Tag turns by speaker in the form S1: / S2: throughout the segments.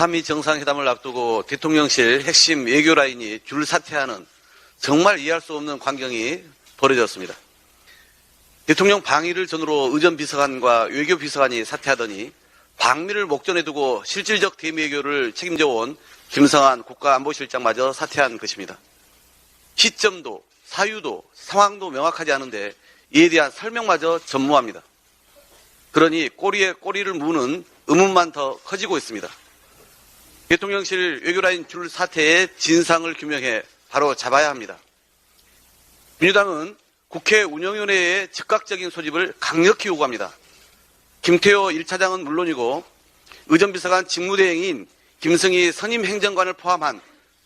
S1: 한미 정상회담을 앞두고 대통령실 핵심 외교 라인이 줄 사퇴하는 정말 이해할 수 없는 광경이 벌어졌습니다. 대통령 방위를 전후로 의전비서관과 외교비서관이 사퇴하더니 방미를 목전에 두고 실질적 대미외교를 책임져온 김성한 국가안보실장마저 사퇴한 것입니다. 시점도 사유도 상황도 명확하지 않은데 이에 대한 설명마저 전무합니다. 그러니 꼬리에 꼬리를 무는 의문만 더 커지고 있습니다. 대통령실 외교라인 줄 사태의 진상을 규명해 바로 잡아야 합니다. 민주당은 국회 운영위원회의 즉각적인 소집을 강력히 요구합니다. 김태호 1차장은 물론이고 의전비서관 직무대행인 김승희 선임행정관을 포함한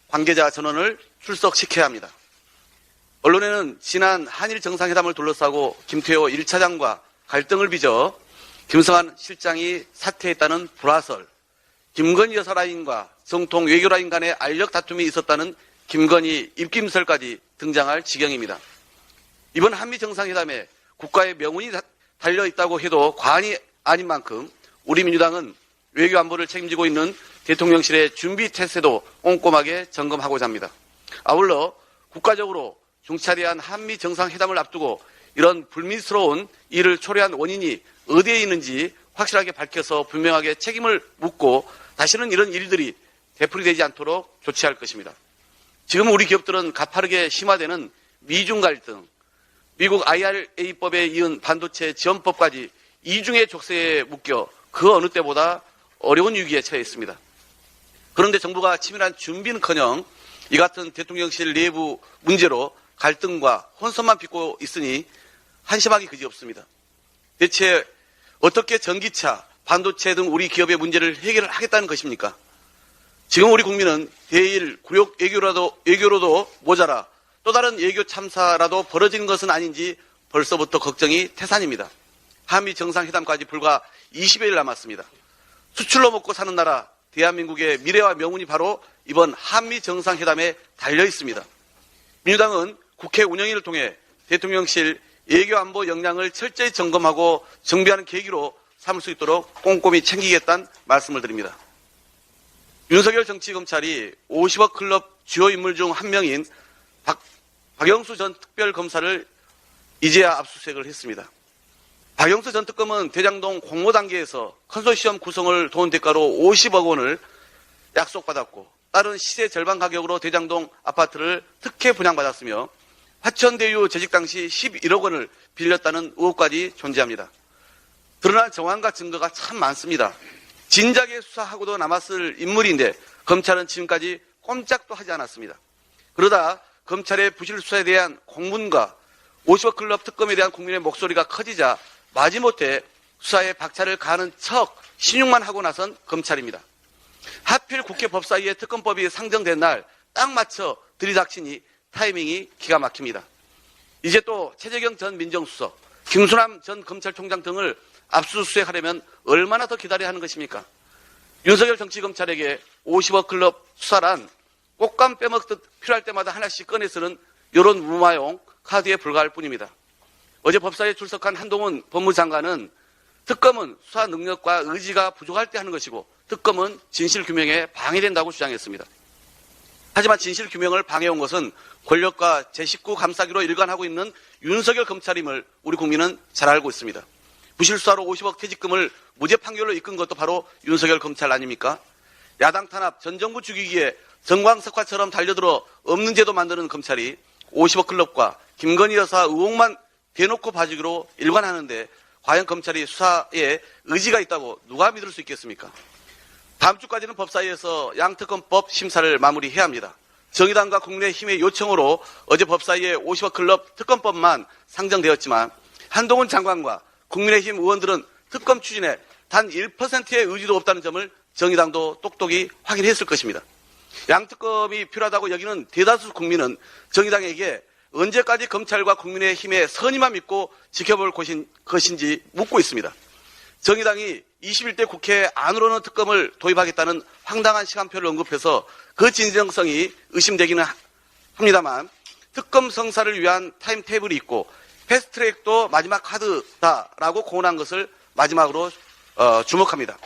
S1: 관계자 전원을 출석시켜야 합니다. 언론에는 지난 한일 정상회담을 둘러싸고 김태호 1차장과 갈등을 빚어 김성한 실장이 사퇴했다는 불화설, 김건희 여사 라인과 정통 외교 라인 간의 알력 다툼이 있었다는 김건희 입김설까지 등장할 지경입니다. 이번 한미 정상회담에 국가의 명운이 달려있다고 해도 과언이 아닌 만큼 우리 민주당은 외교 안보를 책임지고 있는 대통령실의 준비 태세도 꼼꼼하게 점검하고자 합니다. 아울러 국가적으로 중차대한 한미 정상회담을 앞두고 이런 불미스러운 일을 초래한 원인이 어디에 있는지 확실하게 밝혀서 분명하게 책임을 묻고 다시는 이런 일들이 되풀이되지 않도록 조치할 것입니다. 지금 우리 기업들은 가파르게 심화되는 미중 갈등, 미국 IRA법에 이은 반도체 지원법까지 이중의 족쇄에 묶여 그 어느 때보다 어려운 위기에 처해 있습니다. 그런데 정부가 치밀한 준비는커녕 이 같은 대통령실 내부 문제로 갈등과 혼선만 빚고 있으니 한심하기 그지없습니다. 대체 어떻게 전기차, 반도체 등 우리 기업의 문제를 해결을 하겠다는 것입니까? 지금 우리 국민은 대일 굴욕 외교로도 모자라 또 다른 외교 참사라도 벌어진 것은 아닌지 벌써부터 걱정이 태산입니다. 한미 정상회담까지 불과 20여일 남았습니다. 수출로 먹고 사는 나라 대한민국의 미래와 명운이 바로 이번 한미 정상회담에 달려 있습니다. 민주당은 국회 운영위를 통해 대통령실 외교안보 역량을 철저히 점검하고 정비하는 계기로 삼을 수 있도록 꼼꼼히 챙기겠다는 말씀을 드립니다. 윤석열 정치검찰이 50억 클럽 주요 인물 중 한 명인 박영수 전 특별검사를 이제야 압수수색을 했습니다. 박영수 전 특검은 대장동 공모 단계에서 컨소시엄 구성을 도운 대가로 50억 원을 약속받았고 따른 시세 절반 가격으로 대장동 아파트를 특혜 분양받았으며 화천대유 재직 당시 11억 원을 빌렸다는 의혹까지 존재합니다. 드러난 정황과 증거가 참 많습니다. 진작에 수사하고도 남았을 인물인데 검찰은 지금까지 꼼짝도 하지 않았습니다. 그러다 검찰의 부실 수사에 대한 공문과 50억 클럽 특검에 대한 국민의 목소리가 커지자 마지못해 수사에 박차를 가하는 척 신용만 하고 나선 검찰입니다. 하필 국회 법사위에 특검법이 상정된 날 딱 맞춰 들이닥치니 타이밍이 기가 막힙니다. 이제 또 최재경 전 민정수석, 김수남 전 검찰총장 등을 압수수색하려면 얼마나 더 기다려야 하는 것입니까? 윤석열 정치검찰에게 50억 클럽 수사란 꽃감 빼먹듯 필요할 때마다 하나씩 꺼내 쓰는 이런 무마용 카드에 불과할 뿐입니다. 어제 법사위에 출석한 한동훈 법무장관은 특검은 수사 능력과 의지가 부족할 때 하는 것이고 특검은 진실규명에 방해된다고 주장했습니다. 하지만 진실규명을 방해온 것은 권력과 제19 감싸기로 일관하고 있는 윤석열 검찰임을 우리 국민은 잘 알고 있습니다. 부실수사로 50억 퇴직금을 무죄 판결로 이끈 것도 바로 윤석열 검찰 아닙니까? 야당 탄압, 전 정부 죽이기에 정광석화처럼 달려들어 없는 제도 만드는 검찰이 50억 클럽과 김건희 여사 의혹만 대놓고 봐주기로 일관하는데 과연 검찰이 수사에 의지가 있다고 누가 믿을 수 있겠습니까? 다음 주까지는 법사위에서 양특검법 심사를 마무리해야 합니다. 정의당과 국민의힘의 요청으로 어제 법사위에 50억 클럽 특검법만 상정되었지만 한동훈 장관과 국민의힘 의원들은 특검 추진에 단 1%의 의지도 없다는 점을 정의당도 똑똑히 확인했을 것입니다. 양특검이 필요하다고 여기는 대다수 국민은 정의당에게 언제까지 검찰과 국민의힘의 선의만 믿고 지켜볼 것인지 묻고 있습니다. 정의당이 21대 국회 안으로는 특검을 도입하겠다는 황당한 시간표를 언급해서 그 진정성이 의심되기는 합니다만 특검 성사를 위한 타임테이블이 있고 패스트트랙도 마지막 카드다라고 공언한 것을 마지막으로 주목합니다.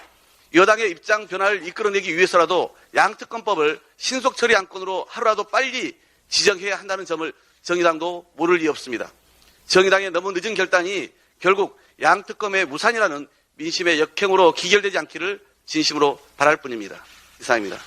S1: 여당의 입장 변화를 이끌어내기 위해서라도 양특검법을 신속 처리 안건으로 하루라도 빨리 지정해야 한다는 점을 정의당도 모를 리 없습니다. 정의당의 너무 늦은 결단이 결국 양특검의 무산이라는 민심의 역행으로 기결되지 않기를 진심으로 바랄 뿐입니다. 이상입니다.